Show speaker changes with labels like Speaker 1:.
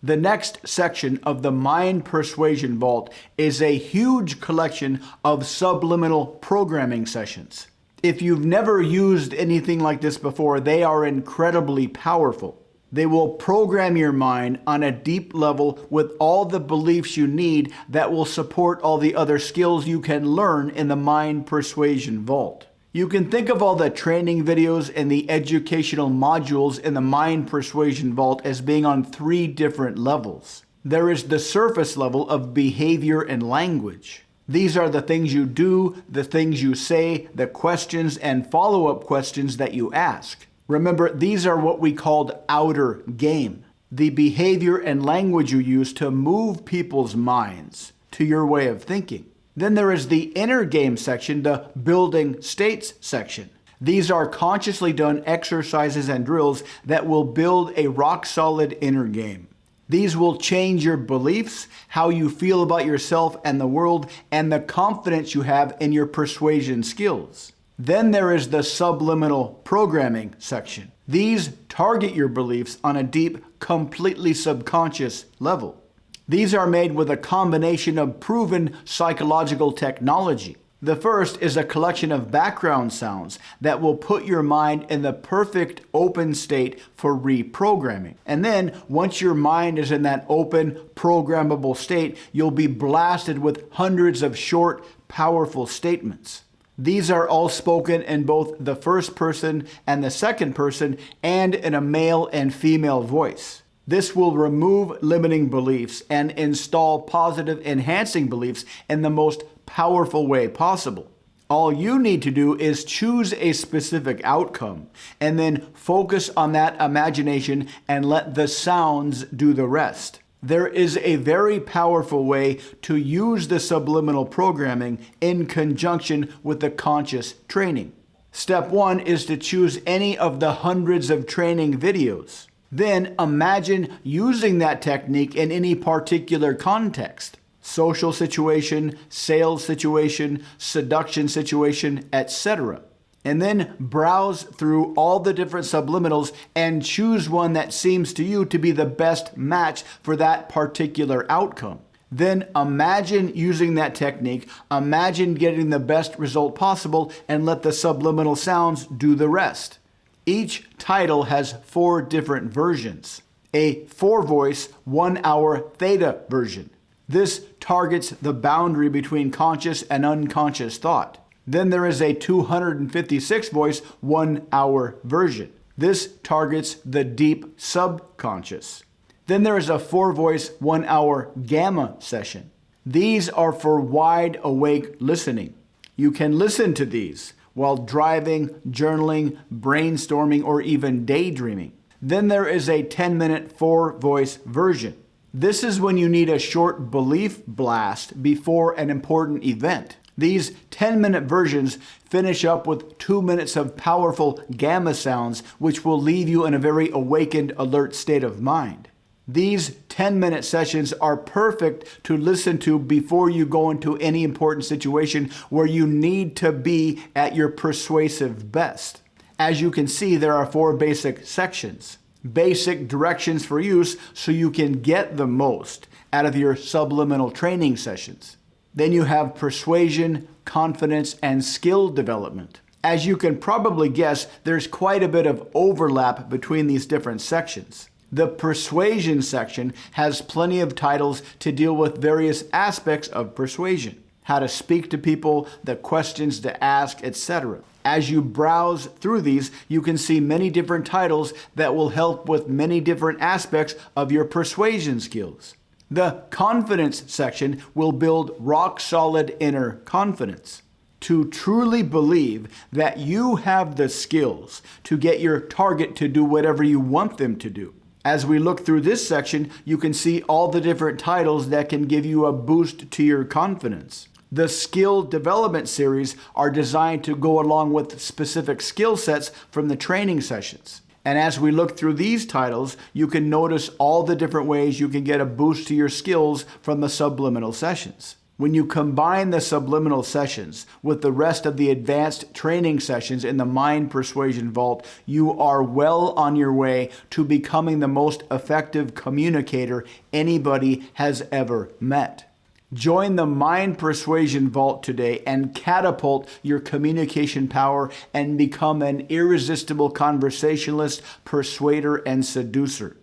Speaker 1: The next section of the Mind Persuasion Vault is a huge collection of subliminal programming sessions. If you've never used anything like this before, they are incredibly powerful. They will program your mind on a deep level with all the beliefs you need that will support all the other skills you can learn in the Mind Persuasion Vault. You can think of all the training videos and the educational modules in the Mind Persuasion Vault as being on 3 different levels. There is the surface level of behavior and language. These are the things you do, the things you say, the questions and follow-up questions that you ask. Remember, these are what we called outer game. The behavior and language you use to move people's minds to your way of thinking. Then there is the inner game section, the building states section. These are consciously done exercises and drills that will build a rock-solid inner game. These will change your beliefs, how you feel about yourself and the world, and the confidence you have in your persuasion skills. Then there is the subliminal programming section. These target your beliefs on a deep, completely subconscious level. These are made with a combination of proven psychological technology. The first is a collection of background sounds that will put your mind in the perfect open state for reprogramming. And then, once your mind is in that open, programmable state, you'll be blasted with hundreds of short, powerful statements. These are all spoken in both the first person and the second person, and in a male and female voice. This will remove limiting beliefs and install positive enhancing beliefs in the most powerful way possible. All you need to do is choose a specific outcome and then focus on that imagination and let the sounds do the rest. There is a very powerful way to use the subliminal programming in conjunction with the conscious training. Step 1 is to choose any of the hundreds of training videos. Then imagine using that technique in any particular context. Social situation, sales situation, seduction situation, etc. And then browse through all the different subliminals and choose one that seems to you to be the best match for that particular outcome. Then imagine using that technique, imagine getting the best result possible, and let the subliminal sounds do the rest. Each title has 4 different versions. A 4-voice, 1-hour theta version. This targets the boundary between conscious and unconscious thought. Then there is a 256-voice, 1-hour version. This targets the deep subconscious. Then there is a 4-voice, 1-hour gamma session. These are for wide awake listening. You can listen to these while driving, journaling, brainstorming, or even daydreaming. Then there is a 10-minute 4-voice version. This is when you need a short belief blast before an important event. These 10-minute versions finish up with 2 minutes of powerful gamma sounds, which will leave you in a very awakened, alert state of mind. These 10-minute sessions are perfect to listen to before you go into any important situation where you need to be at your persuasive best. As you can see, there are 4 basic sections. Basic directions for use so you can get the most out of your subliminal training sessions. Then you have persuasion, confidence, and skill development. As you can probably guess, there's quite a bit of overlap between these different sections. The persuasion section has plenty of titles to deal with various aspects of persuasion. How to speak to people, the questions to ask, etc. As you browse through these, you can see many different titles that will help with many different aspects of your persuasion skills. The confidence section will build rock-solid inner confidence. To truly believe that you have the skills to get your target to do whatever you want them to do. As we look through this section, you can see all the different titles that can give you a boost to your confidence. The skill development series are designed to go along with specific skill sets from the training sessions. And as we look through these titles, you can notice all the different ways you can get a boost to your skills from the subliminal sessions. When you combine the subliminal sessions with the rest of the advanced training sessions in the Mind Persuasion Vault, you are well on your way to becoming the most effective communicator anybody has ever met. Join the Mind Persuasion Vault today and catapult your communication power and become an irresistible conversationalist, persuader, and seducer.